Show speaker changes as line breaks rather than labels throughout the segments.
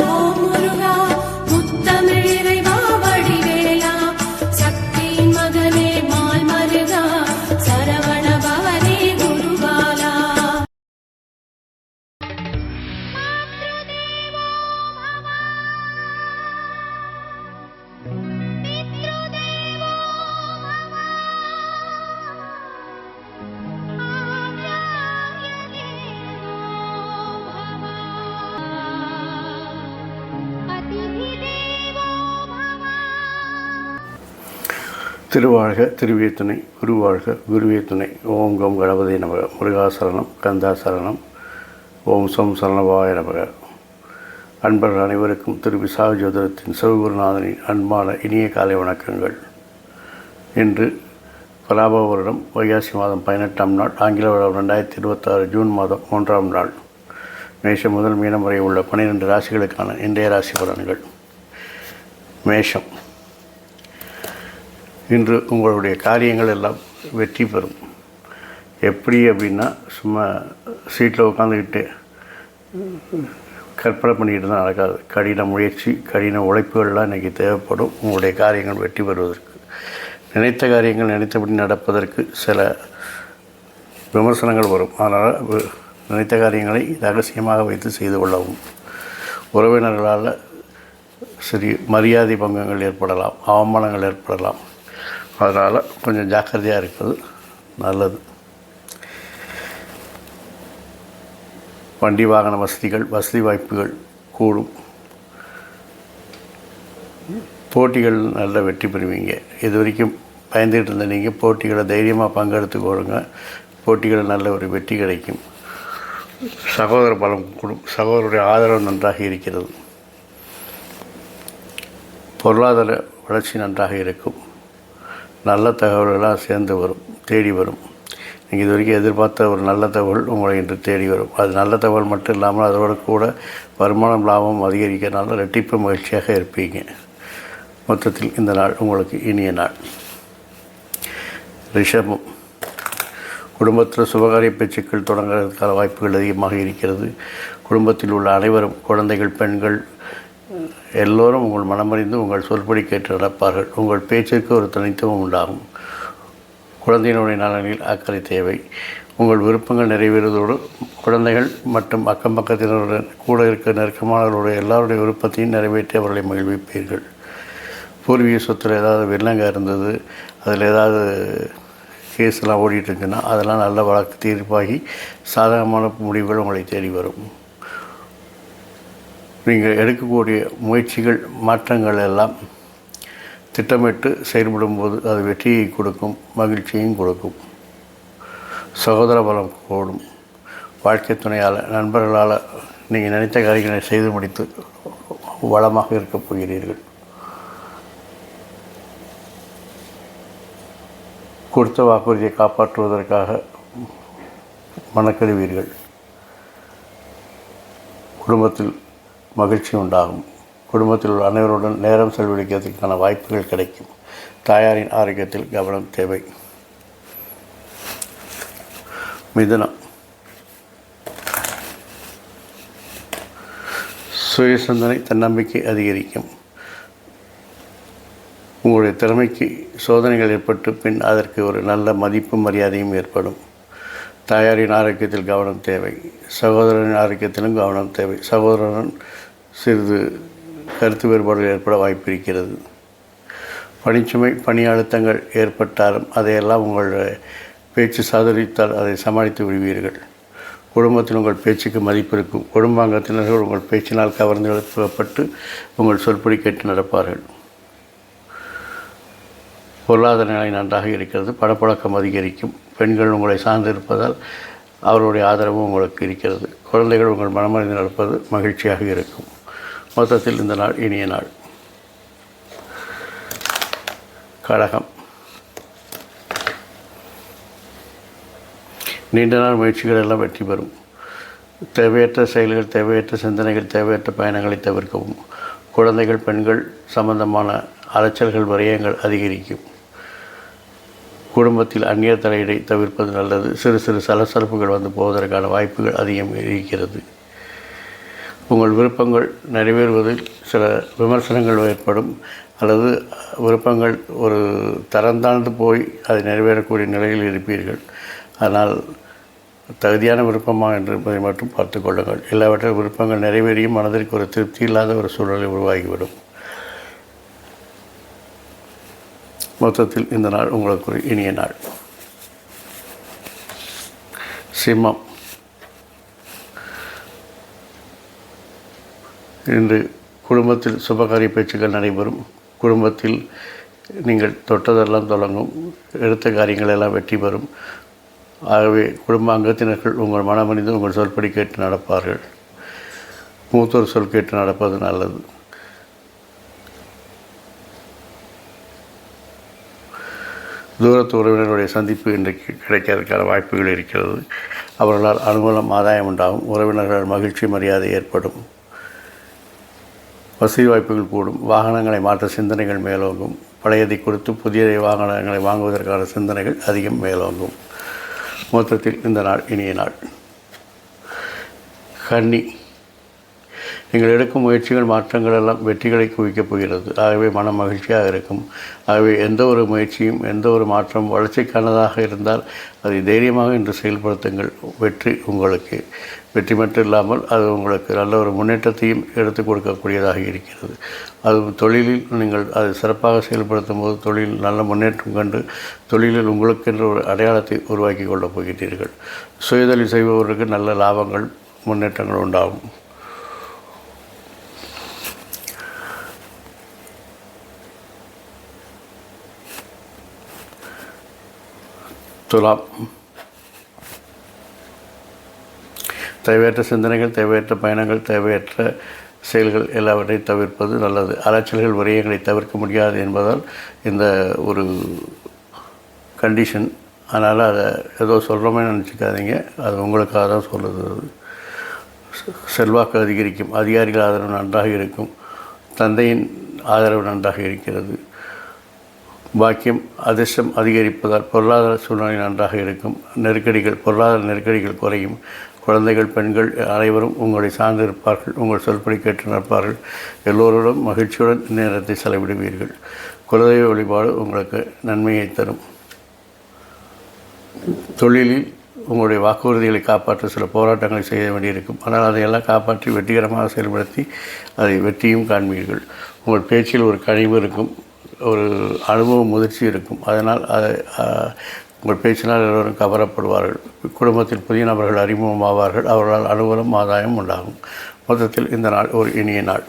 ஓம் முருகா முத்தமிழ் இறைவா வடிவேலா சக்தியின் மகனே மால் மருகா சரவண பவனே குருபாலா.
திருவாழ்க திருவே துணை, குருவாழ்க குருவே துணை. ஓம் கம் கணபதி நமக. முருகாசரணம், கந்தாசரணம், ஓம் சம் சரணவாய நமக. அன்பர்கள் அனைவருக்கும் திரு விசாக ஜோதிடத்தின் சிவகுருநாதனின் அன்பான இனிய காலை வணக்கங்கள். இன்று பராப வருடம் வைகாசி மாதம் 18ஆம் நாள், ஆங்கில வருடம் 2026 ஜூன் மாதம் 3ஆம் நாள். மேஷம் முதல் மீனம் வரை உள்ள 12 ராசிகளுக்கான இன்றைய ராசி பலன்கள். மேஷம். இன்று உங்களுடைய காரியங்கள் எல்லாம் வெற்றி பெறும். எப்படி அப்படின்னா, சும்மா சீட்டில் உட்காந்துக்கிட்டு கற்பனை பண்ணிக்கிட்டு தான் நடக்காது. கடின முயற்சி, கடின உழைப்புகள்லாம் இன்றைக்கி தேவைப்படும் உங்களுடைய காரியங்கள் வெற்றி பெறுவதற்கு. நினைத்த காரியங்கள் நினைத்தபடி நடப்பதற்கு சில விமர்சனங்கள் வரும். அதனால் நினைத்த காரியங்களை ரகசியமாக வைத்து செய்து கொள்ளவும். உறவினர்களால் சரி மரியாதை பங்கங்கள் ஏற்படலாம், அவமானங்கள் ஏற்படலாம். அதனால் கொஞ்சம் ஜாக்கிரதையாக இருப்பது நல்லது. வண்டி வாகன வசதி வாய்ப்புகள் கூடும். போட்டிகள் நல்ல வெற்றி பெறுவீங்க. இது வரைக்கும் பயந்துகிட்டு இருந்த நீங்கள் போட்டிகளை தைரியமாக பங்கெடுத்துக்கோங்க. போட்டிகளில் நல்ல ஒரு வெற்றி கிடைக்கும். சகோதர பலம் கூடும். சகோதரருடைய ஆதரவு நன்றாக இருக்கிறது. பொருளாதார வளர்ச்சி நன்றாக இருக்கும். நல்ல தகவல்களாக சேர்ந்து வரும், தேடி வரும். நீங்கள் இது வரைக்கும் எதிர்பார்த்த ஒரு நல்ல தகவல் உங்களை இன்று தேடி வரும். அது நல்ல தகவல் மட்டும் இல்லாமல் அதோடு கூட வருமானம் லாபம் அதிகரிக்கிறதுனால ரெட்டிப்பு மகிழ்ச்சியாக இருப்பீங்க. மொத்தத்தில் இந்த நாள் உங்களுக்கு இனிய நாள். ரிஷபம். குடும்பத்தில் சுபகாரிய பேச்சுக்கள் தொடங்குறதுக்கான வாய்ப்புகள் அதிகமாக இருக்கிறது. குடும்பத்தில் உள்ள அனைவரும், குழந்தைகள், பெண்கள் எல்லோரும் உங்கள் மனமறிந்து உங்கள் சொல்படி கேட்டு நடப்பார்கள். உங்கள் பேச்சிற்கு ஒரு தனித்துவம் உண்டாகும். குழந்தையினுடைய நலனில் அக்கறை தேவை. உங்கள் விருப்பங்கள் நிறைவேறுவதோடு குழந்தைகள் மற்றும் அக்கம் பக்கத்தினருடன் கூட இருக்க நெருக்கமானவர்களுடைய எல்லாருடைய விருப்பத்தையும் நிறைவேற்றி அவர்களை மகிழ்விப்பீர்கள். பூர்வீக சொத்தில் ஏதாவது வில்லங்க இருந்தது, அதில் ஏதாவது கேஸ்லாம் ஓடிட்டுருக்குன்னா அதெல்லாம் நல்ல வழக்கு தீர்ப்பாகி சாதகமான முடிவுகள் உங்களை தேடி வரும். நீங்கள் எடுக்கக்கூடிய முயற்சிகள், மாற்றங்கள் எல்லாம் திட்டமிட்டு செயல்படும்போது அது வெற்றியை கொடுக்கும், மகிழ்ச்சியையும் கொடுக்கும். சகோதர பலம் கூடும். வாழ்க்கை துணையால், நண்பர்களால் நீங்கள் நினைத்த காரியங்களை செய்து முடித்து வளமாக இருக்கப் போகிறீர்கள். கொடுத்த வாக்குறுதியை காப்பாற்றுவதற்காக மனக்கழுவீர்கள். குடும்பத்தில் மகிழ்ச்சி உண்டாகும். குடும்பத்தில் உள்ள அனைவருடன் நேரம் செலவழிக்கிறதுக்கான வாய்ப்புகள் கிடைக்கும். தாயாரின் ஆரோக்கியத்தில் கவனம் தேவை. மிதுனம். சுய சிந்தனை, தன்னம்பிக்கை அதிகரிக்கும். உங்களுடைய திறமைக்கு சோதனைகள் ஏற்பட்டு பின் அதற்கு ஒரு நல்ல மதிப்பு மரியாதையும் ஏற்படும். தாயாரின் ஆரோக்கியத்தில் கவனம் தேவை. சகோதரனின் ஆரோக்கியத்திலும் கவனம் தேவை. சகோதரன் சிறிது கருத்து வேறுபாடுகள் ஏற்பட வாய்ப்பு இருக்கிறது. பணிச்சுமை, பணி அழுத்தங்கள் ஏற்பட்டாலும் அதையெல்லாம் உங்களுடைய பேச்சு சாதரித்தால் அதை சமாளித்து விடுவீர்கள். குடும்பத்தில் உங்கள் பேச்சுக்கு மதிப்பு இருக்கும். குடும்பாங்கத்தினர்கள் உங்கள் பேச்சினால் கவர்ந்து எழுப்பப்பட்டு உங்கள் சொல்படி கேட்டு நடப்பார்கள். பொருளாதார நிலை நன்றாக இருக்கிறது. பணப்புழக்கம் அதிகரிக்கும். பெண்கள் உங்களை சார்ந்திருப்பதால் அவருடைய ஆதரவு உங்களுக்கு இருக்கிறது. குழந்தைகள் உங்கள் மனமறிந்து நடப்பது மகிழ்ச்சியாக இருக்கும். மொத்தத்தில் இந்த நாள் இனிய நாள். கடகம். நீண்ட நாள் முயற்சிகள் எல்லாம் வெற்றி பெறும். தேவையற்ற செயல்கள், தேவையற்ற சிந்தனைகள், தேவையற்ற பயணங்களை தவிர்க்கவும். குழந்தைகள், பெண்கள் சம்பந்தமான அலைச்சல்கள், விரயங்கள் அதிகரிக்கும். குடும்பத்தில் அந்நியர் தலையீடை தவிர்ப்பது நல்லது. சிறு சிறு சலசலப்புகள் வந்து போவதற்கான வாய்ப்புகள் அதிகம் இருக்கிறது. உங்கள் விருப்பங்கள் நிறைவேறுவதில் சில விமர்சனங்கள் ஏற்படும், அல்லது விருப்பங்கள் ஒரு தரந்தாழ்ந்து போய் அது நிறைவேறக்கூடிய நிலையில் இருப்பீர்கள். ஆனால் தகுதியான விருப்பமா என்பதை மட்டும் பார்த்து கொள்ளுங்கள். எல்லாவற்றையும் விருப்பங்கள் நிறைவேறியும் மனதிற்கு ஒரு திருப்தி இல்லாத ஒரு சூழலை உருவாகிவிடும். மொத்தத்தில் இந்த நாள் உங்களுக்கு ஒரு இனிய நாள். சிம்மம். இன்று குடும்பத்தில் சுபகாரிய பேச்சுக்கள் நடைபெறும். குடும்பத்தில் நீங்கள் தொட்டதெல்லாம் தொடங்கும், எடுத்த காரியங்கள் எல்லாம் வெற்றி பெறும். ஆகவே குடும்ப அங்கத்தினர்கள் உங்கள் மனமறிந்து உங்கள் சொல்படி கேட்டு நடப்பார்கள். மூத்தோர் சொல் கேட்டு நடப்பது நல்லது. தூரத்து உறவினருடைய சந்திப்பு இன்றைக்கு கிடைக்கிறதுக்கான வாய்ப்புகள் இருக்கிறது. அவர்களால் அனுகூலம் ஆதாயம் உண்டாகும். உறவினர்கள் மகிழ்ச்சி மரியாதை ஏற்படும். வசதி வாய்ப்புகள் கூடும். வாகனங்களை மாற்ற சிந்தனைகள் மேலோங்கும். பழையதை கொடுத்து புதிய வாகனங்களை வாங்குவதற்கான சிந்தனைகள் அதிகம் மேலோங்கும். மொத்தத்தில் இந்த நாள் இனிய நாள். கன்னி. நீங்கள் எடுக்கும் முயற்சிகள் மாற்றங்கள் எல்லாம் வெற்றிகளை குவிக்கப் போகிறது. ஆகவே மன மகிழ்ச்சியாக இருக்கும். ஆகவே எந்த ஒரு முயற்சியும் எந்த ஒரு மாற்றம் வளர்ச்சிக்கானதாக இருந்தால் அதை தைரியமாக இன்று செயல்படுத்துங்கள். வெற்றி உங்களுக்கு. வெற்றி மட்டும் இல்லாமல் அது உங்களுக்கு நல்ல ஒரு முன்னேற்றத்தையும் எடுத்து கொடுக்கக்கூடியதாக இருக்கிறது. அது தொழிலில் நீங்கள் அதை சிறப்பாக செயல்படுத்தும் போது தொழிலில் நல்ல முன்னேற்றம் கண்டு தொழிலில் உங்களுக்கென்ற ஒரு அடையாளத்தை உருவாக்கி கொள்ளப் போகிறீர்கள். சுயதொழில் செய்பவர்களுக்கு நல்ல லாபங்கள் முன்னேற்றங்கள் உண்டாகும். துலாம். தேவையற்ற சிந்தனைகள், தேவையற்ற பயணங்கள், தேவையற்ற செயல்கள் எல்லாவற்றையும் தவிர்ப்பது நல்லது. அலைச்சல்கள் விரயங்களை தவிர்க்க முடியாது என்பதால் இந்த ஒரு கண்டிஷன். அதனால் அதை ஏதோ சொல்கிறோமே நினச்சிக்காதீங்க, அது உங்களுக்காக தான் சொல்லுது. செல்வாக்கு அதிகரிக்கும். அதிகாரிகள் ஆதரவு நன்றாக இருக்கும். தந்தையின் ஆதரவு நன்றாக இருக்கிறது. பாக்கியம் அதிர்ஷ்டம் அதிகரிப்பதால் பொருளாதார சூழ்நிலை நன்றாக இருக்கும். பொருளாதார நெருக்கடிகள் குறையும். குழந்தைகள், பெண்கள் அனைவரும் உங்களை சார்ந்து இருப்பார்கள். உங்கள் சொல்படி கேட்டு நடப்பார்கள். எல்லோருடன் மகிழ்ச்சியுடன் நேரத்தை செலவிடுவீர்கள். குலதெய்வ வழிபாடு உங்களுக்கு நன்மையை தரும். தொழிலில் உங்களுடைய வாக்குறுதிகளை காப்பாற்ற சில போராட்டங்களை செய்ய வேண்டியிருக்கும். ஆனால் அதையெல்லாம் காப்பாற்றி வெற்றிகரமாக செயல்படுத்தி அதை வெற்றியும் காண்பீர்கள். உங்கள் பேச்சில் ஒரு கனிவு இருக்கும், ஒரு அனுபவம் முதிர்ச்சி இருக்கும். அதனால் அதை உங்கள் பேச்சினால் எல்லோரும் கவரப்படுவார்கள். குடும்பத்தில் புதிய நபர்கள் அறிமுகமாவார்கள். அவர்களால் அனுகூலம் ஆதாயம் உண்டாகும். மொத்தத்தில் இந்த நாள் ஒரு இனிய நாள்.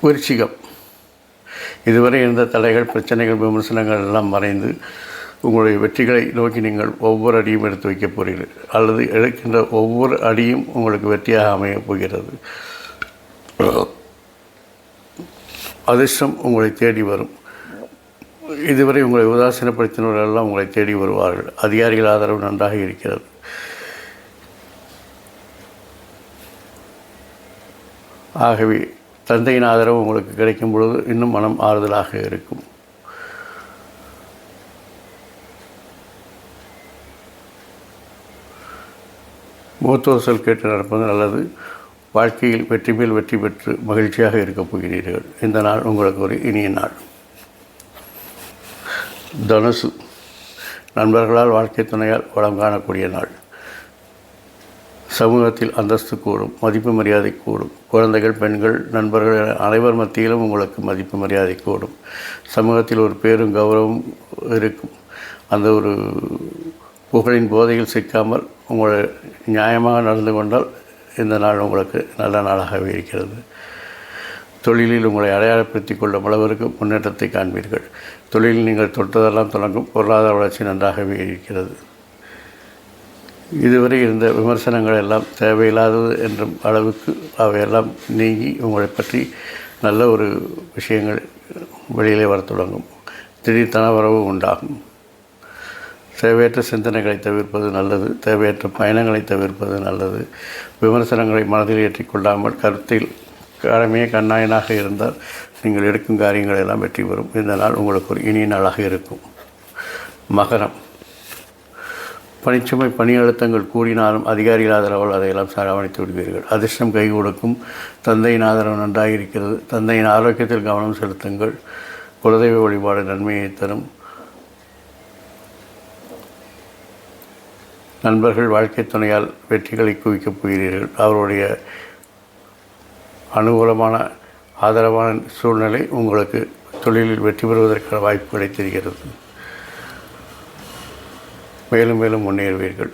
விருச்சிகம். இதுவரை இருந்த தடைகள், பிரச்சனைகள், விமர்சனங்கள் எல்லாம் மறைந்து உங்களுடைய வெற்றிகளை நோக்கி நீங்கள் ஒவ்வொரு அடியும் எடுத்து வைக்கப் போகிறீர்கள். அல்லது எடுக்கின்ற ஒவ்வொரு அடியும் உங்களுக்கு வெற்றியாக அமையப் போகிறது. அதிர்ஷ்டம் உங்களை தேடி வரும். இதுவரை உங்களை உதாசீனப்படுத்தினவர்களெல்லாம் உங்களை தேடி வருவார்கள். அதிகாரிகள் ஆதரவு நன்றாக இருக்கிறது. ஆகவே தந்தையின் ஆதரவு உங்களுக்கு கிடைக்கும் பொழுது இன்னும் மனம் ஆறுதலாக இருக்கும். மூத்தோர் சொல் கேட்டு நடப்பது நல்லது. வாழ்க்கையில் வெற்றி மேல் வெற்றி பெற்று மகிழ்ச்சியாக இருக்கப் போகிறீர்கள். இந்த நாள் உங்களுக்கு ஒரு இனிய நாள். தனுசு. நண்பர்களால், வாழ்க்கை துணையால் வளம் காணக்கூடிய நாள். சமூகத்தில் அந்தஸ்து கூடும், மதிப்பு மரியாதை கூடும். குழந்தைகள், பெண்கள், நண்பர்கள் அனைவர் மத்தியிலும் உங்களுக்கு மதிப்பு மரியாதை கூடும். சமூகத்தில் ஒரு பேரும் கௌரவம் இருக்கும். அந்த ஒரு புகழின் போதையில் சிக்காமல் உங்களை நியாயமாக நடந்து கொண்டால் இந்த நாள் உங்களுக்கு நல்ல நாளாகவே இருக்கிறது. தொழிலில் உங்களை அடையாளப்படுத்திக் கொள்ளும் அளவிற்கு முன்னேற்றத்தை காண்பீர்கள். தொழிலில் நீங்கள் தொட்டதெல்லாம் தொடங்கும். பொருளாதார வளர்ச்சி நன்றாகவே இருக்கிறது. இதுவரை இருந்த விமர்சனங்கள் எல்லாம் தேவையில்லாதது என்றும் அளவுக்கு அவையெல்லாம் நீங்கி உங்களை பற்றி நல்ல ஒரு விஷயங்கள் வெளியிலே வர தொடங்கும். திடீர் தனவரவு உண்டாகும். தேவையற்ற சிந்தனைகளை தவிர்ப்பது நல்லது. தேவையற்ற பயணங்களை தவிர்ப்பது நல்லது. விமர்சனங்களை மனதில் ஏற்றிக்கொள்ளாமல் கருத்தில் கடமையே கண்ணாயனாக இருந்தால் நீங்கள் எடுக்கும் காரியங்கள் எல்லாம் வெற்றி பெறும். இந்த நாள் உங்களுக்கு ஒரு இனிய நாளாக இருக்கும். மகரம். பணிச்சுமை பணி அழுத்தங்கள் கூடினாலும் அதிகாரிகள் ஆதரவால் அதையெல்லாம் கவனித்து விடுவீர்கள். அதிர்ஷ்டம் கை கொடுக்கும். தந்தையின் ஆதரவு நன்றாக இருக்கிறது. தந்தையின் ஆரோக்கியத்தில் கவனம் செலுத்துங்கள். குலதெய்வ வழிபாடு நன்மையை தரும். நண்பர்கள் வாழ்க்கை துணையால் வெற்றிகளை குவிக்கப் போகிறீர்கள். அவருடைய அனுகூலமான ஆதரவான சூழ்நிலை உங்களுக்கு தொழிலில் வெற்றி பெறுவதற்கான வாய்ப்புகளை தெரிகிறது. மேலும் மேலும் முன்னேறுவீர்கள்.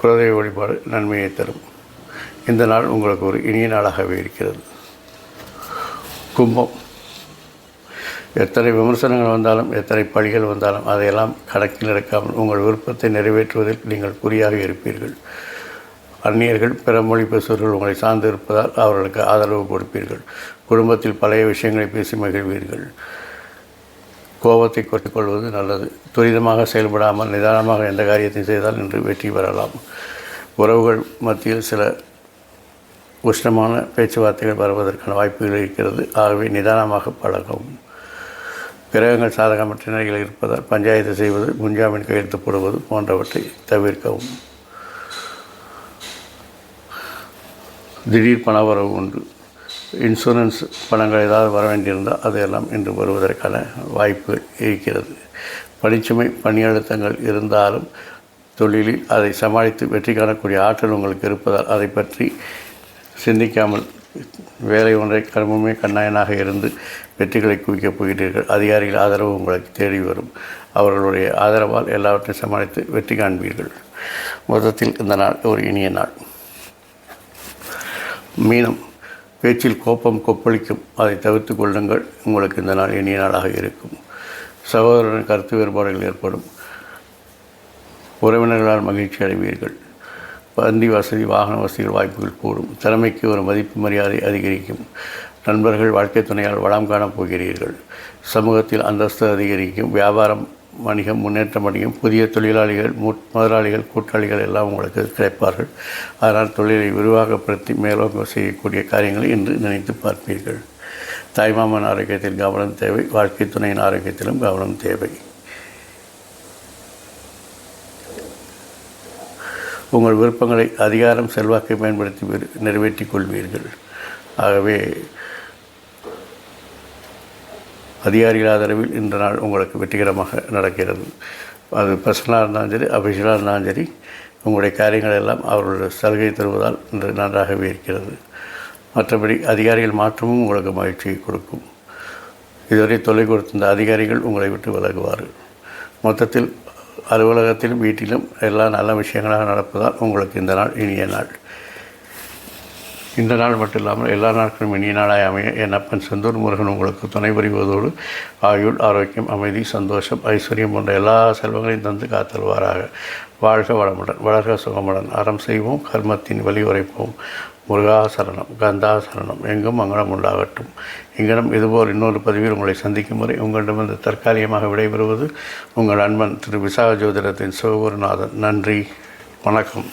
குலதெய்வ வழிபாடு நன்மையை தரும். இந்த நாள் உங்களுக்கு ஒரு இனிய நாளாகவே இருக்கிறது. கும்பம். எத்தனை விமர்சனங்கள் வந்தாலும் எத்தனை பழிகள் வந்தாலும் அதையெல்லாம் கணக்கில் எடுக்காமல் உங்கள் விருப்பத்தை நிறைவேற்றுவதில் நீங்கள் குறியாக இருப்பீர்கள். அந்நியர்கள் பிற மொழி பேசுவர்கள் உங்களை சார்ந்து இருப்பதால் அவர்களுக்கு ஆதரவு கொடுப்பீர்கள். குடும்பத்தில் பழைய விஷயங்களை பேசி மகிழ்வீர்கள். கோபத்தை குறைத்துக் கொள்வது நல்லது. துரிதமாக செயல்படாமல் நிதானமாக எந்த காரியத்தை செய்தால் இன்று வெற்றி பெறலாம். உறவுகள் மத்தியில் சில உஷ்ணமான பேச்சுவார்த்தைகள் வருவதற்கான வாய்ப்புகள் இருக்கிறது. ஆகவே நிதானமாக பழகவும். கிரகங்கள் சாதகமற்ற நிலையில் இருப்பதால் பஞ்சாயத்து செய்வது, முன்ஜாமீன் கையெழுத்து போடுவது போன்றவற்றை தவிர்க்கவும். திடீர் பணவரவு உண்டு. இன்சூரன்ஸ் பணங்கள் ஏதாவது வர வேண்டியிருந்தால் அதையெல்லாம் இன்று வருவதற்கான வாய்ப்பு இருக்கிறது. பணிச்சுமை பணி அழுத்தங்கள் இருந்தாலும் தொழிலில் அதை சமாளித்து வெற்றி காணக்கூடிய ஆற்றல் உங்களுக்கு இருப்பதால் அதை பற்றி சிந்திக்காமல் வேலை ஒன்றை கர்மமே கண்ணாயனாக இருந்து வெற்றிகளை குவிக்கப் போகிறீர்கள். அதிகாரிகள் ஆதரவு உங்களுக்கு தேடி வரும். அவர்களுடைய ஆதரவால் எல்லாவற்றையும் சமாளித்து வெற்றி காண்பீர்கள். மொத்தத்தில் இந்த நாள் ஒரு இனிய நாள். மீனம். பேச்சில் கோபம் கொப்பளிக்கும். அதை தவிர்த்து கொள்ளுங்கள். உங்களுக்கு இந்த நாள் இனிய நாளாக இருக்கும். சகோதரன் கருத்து வேறுபாடுகள் ஏற்படும். உறவினர்களால் மகிழ்ச்சி அடைவீர்கள். வண்டி வசதி, வாகன வசதிகள் வாய்ப்புகள் கூடும். திறமைக்கு ஒரு மதிப்பு மரியாதை அதிகரிக்கும். நண்பர்கள் வாழ்க்கை துணையால் வளம் காணப் போகிறீர்கள். சமூகத்தில் அந்தஸ்து அதிகரிக்கும். வியாபாரம் வணிகம் முன்னேற்றம் அடையும். புதிய தொழிலாளிகள், முதலாளிகள், கூட்டாளிகள் எல்லாம் உங்களுக்கு கிடைப்பார்கள். அதனால் தொழிலை விரிவாகப்படுத்தி மேலோங்க செய்யக்கூடிய காரியங்களை இன்று நினைத்து பார்ப்பீர்கள். தாய்மாமன் ஆரோக்கியத்தில் கவனம் தேவை. வாழ்க்கை துணையின் ஆரோக்கியத்திலும் கவனம் தேவை. உங்கள் விருப்பங்களை அதிகாரம் செல்வாக்கை பயன்படுத்தி நிறைவேற்றிக் கொள்வீர்கள். ஆகவே அதிகாரிகள் ஆதரவில் இந்த நாள் உங்களுக்கு வெற்றிகரமாக நடக்கிறது. அது பர்சனலாக இருந்தாலும் சரி, அபிஷியலாக இருந்தாலும் சரி, உங்களுடைய காரியங்கள் எல்லாம் அவர்களுடைய சலுகை தருவதால் இன்று நன்றாகவே இருக்கிறது. மற்றபடி அதிகாரிகள் மாற்றமும் உங்களுக்கு மகிழ்ச்சியை கொடுக்கும். இதுவரை தொல்லை கொடுத்திருந்த அதிகாரிகள் உங்களை விட்டு விலகுவார்கள். மொத்தத்தில் அலுவலகத்திலும் வீட்டிலும் எல்லாம் நல்ல விஷயங்களாக நடப்பதால் உங்களுக்கு இந்த நாள் இனிய நாள். இந்த நாள் மட்டும் இல்லாமல் எல்லா நாட்களும் இனிய நாளாய் அமைய என் அப்பன் செந்தூர் முருகன் உங்களுக்கு துணை புரிவதோடு ஆயுள், ஆரோக்கியம், அமைதி, சந்தோஷம், ஐஸ்வர்யம் போன்ற எல்லா செல்வங்களையும் தந்து காத்தல்வாராக. வாழ்க வளமுடன், வளர்க சுகமுடன். அறம் செய்வோம், கர்மத்தின் வழி உரைப்போம். முருகாசரணம், கந்தாசரணம். எங்கும் மங்களம் உண்டாகட்டும். இங்கனம் இதுபோல் இன்னொரு பதிவில் உங்களை சந்திக்கும் வரை உங்களிடமிருந்து தற்காலிகமாக விடைபெறுவது உங்கள் அன்பன் திரு விசாக ஜோதிடத்தின் சிவகுருநாதன். நன்றி, வணக்கம்.